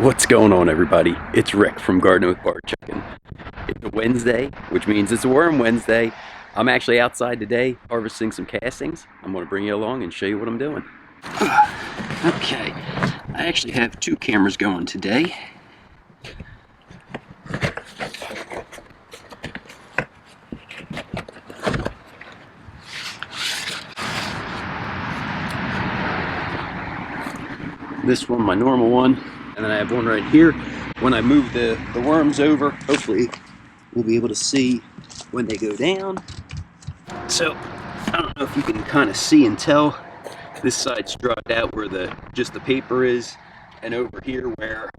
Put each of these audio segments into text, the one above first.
What's going on, everybody? It's Rick from Gardening with Barchuckin. It's a Wednesday, which means it's a Worm Wednesday. I'm actually outside today harvesting some castings. I'm going to bring you along and show you what I'm doing. Okay, I actually have two cameras going today. This one, my normal one, and then I have one right here. When I move the worms over, hopefully we'll be able to see when they go down. So, I don't know if you can kind of see and tell. This side's dried out where just the paper is, and over here where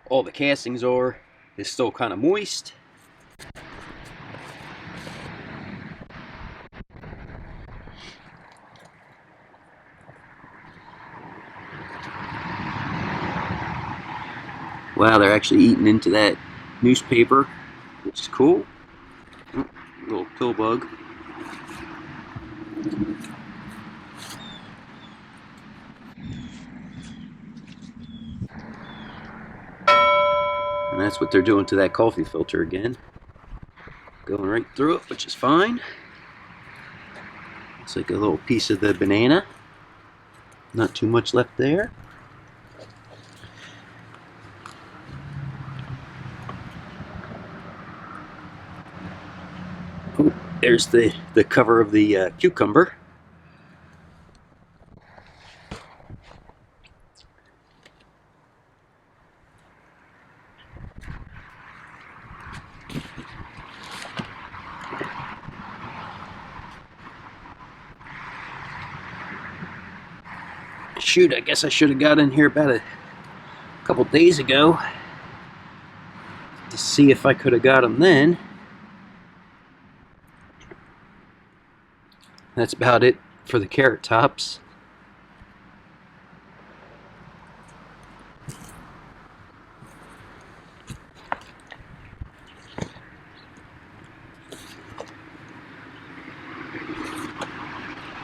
all the castings are is still kind of moist. Wow, they're actually eating into that newspaper, which is cool. Oh, little pill bug. And that's what they're doing to that coffee filter again. Going right through it, which is fine. It's like a little piece of the banana. Not too much left there. Oh, there's the cover of the cucumber. Shoot, I guess I should have got in here about a couple days ago to see if I could have got them then. That's about it for the carrot tops.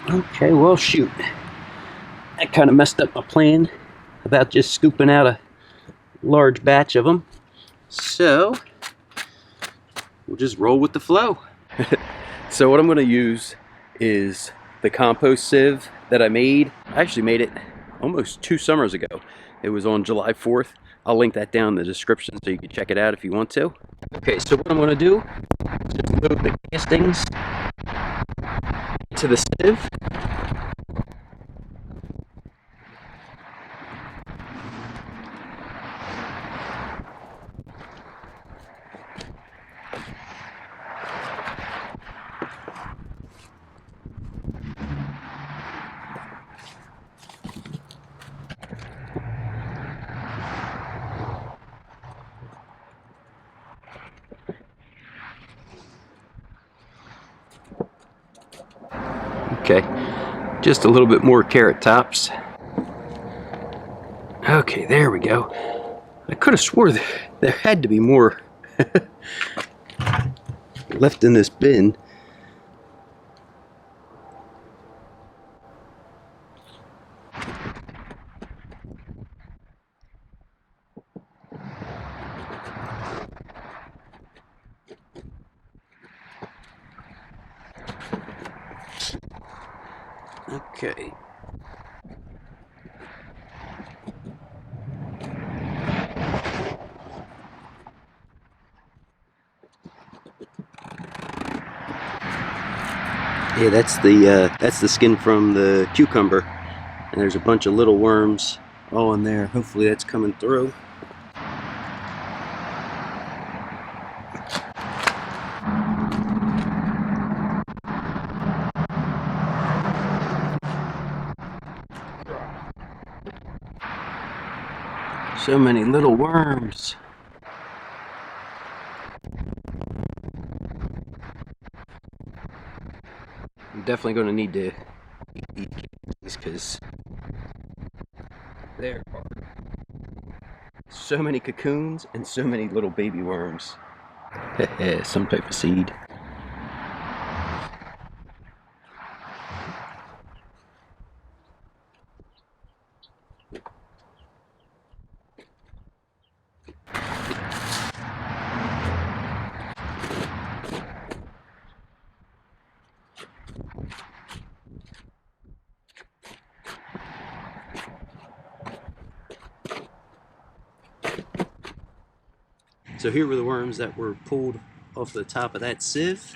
Okay, well, shoot. That kind of messed up my plan about just scooping out a large batch of them. So, we'll just roll with the flow. So what I'm going to use is the compost sieve that I made. I actually made it almost 2 summers ago. It was on July 4th. I'll link that down in the description so you can check it out if you want to. Okay, so what I'm going to do is just load the castings to the sieve. Okay, just a little bit more carrot tops. Okay, there we go. I could have swore there had to be more left in this bin. Okay. Yeah, that's the skin from the cucumber, and there's a bunch of little worms all in there. Hopefully that's coming through. So many little worms. I'm definitely going to need to eat these because there are so many cocoons and so many little baby worms. Some type of seed. So here were the worms that were pulled off the top of that sieve.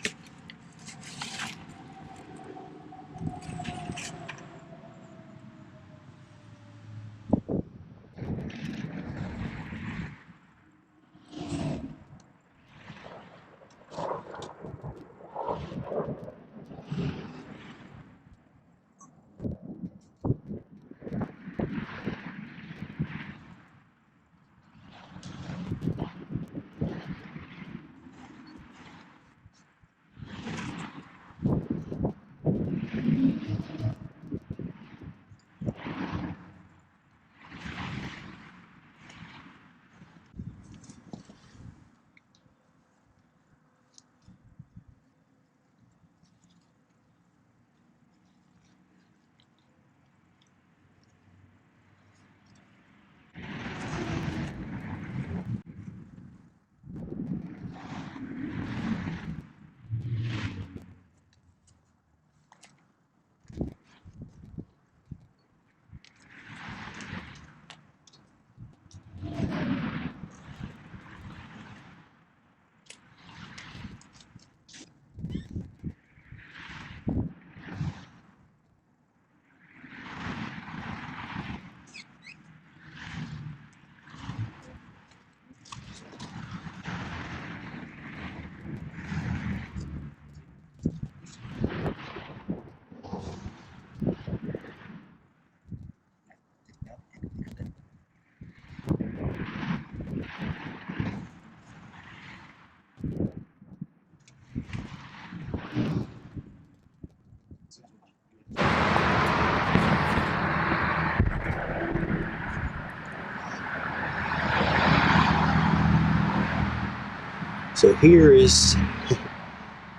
So here is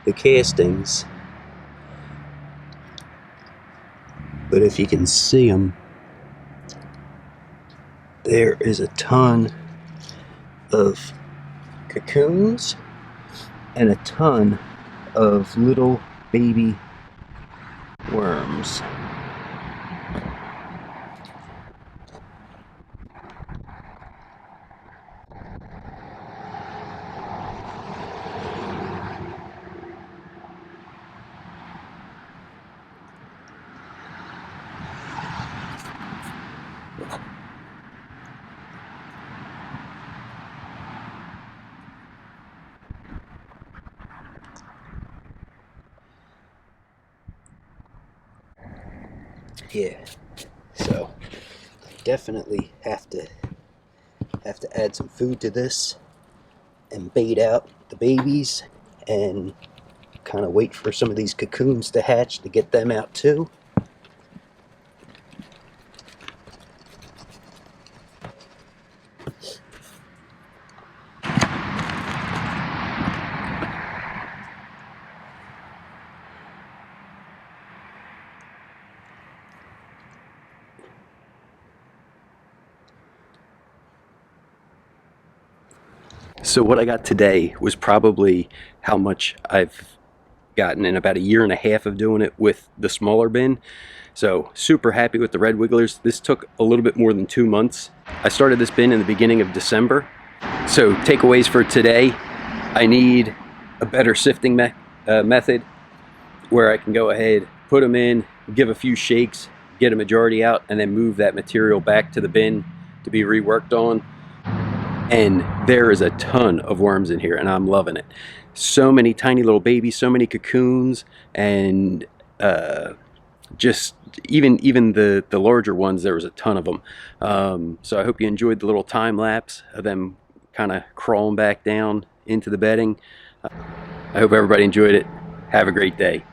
the castings, but if you can see them, there is a ton of cocoons and a ton of little baby worms. Yeah, so definitely have to add some food to this and bait out the babies and kind of wait for some of these cocoons to hatch to get them out too. So what I got today was probably how much I've gotten in about a year and a half of doing it with the smaller bin. So super happy with the red wigglers. This took a little bit more than 2 months. I started this bin in the beginning of December. So takeaways for today, I need a better sifting method where I can go ahead, put them in, give a few shakes, get a majority out, and then move that material back to the bin to be reworked on. And there is a ton of worms in here, and I'm loving it. So many tiny little babies, so many cocoons, and just even the larger ones, there was a ton of them. So I hope you enjoyed the little time lapse of them kind of crawling back down into the bedding. I hope everybody enjoyed it. Have a great day.